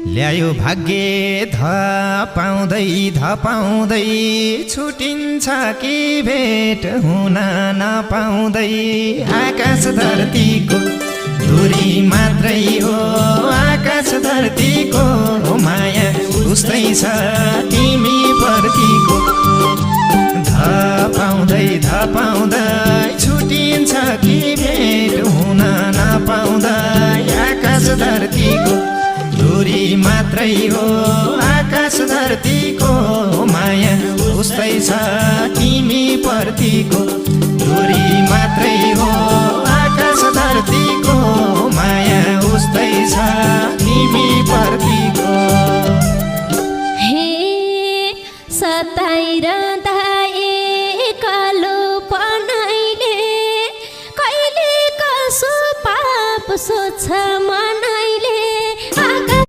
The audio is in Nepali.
ल्यायो भाग्य धपाउँदै छुटिन्छ कि भेट हुन नपाउँदै। आकाश धरतीको दूरी मात्रै हो, आकाश धरतीको माया उस्तै छ तिमी प्रतिको। धपाउँदै छुटिन्छ कि भेट हुन नपाउँदै। आकाश धरतीको दूरी मात्रै हो, आकाश धरतीको माया उस्तै छ तिमी प्रतिको। दूरी मात्रै हो, आकाश धरतीको माया उस्तै छ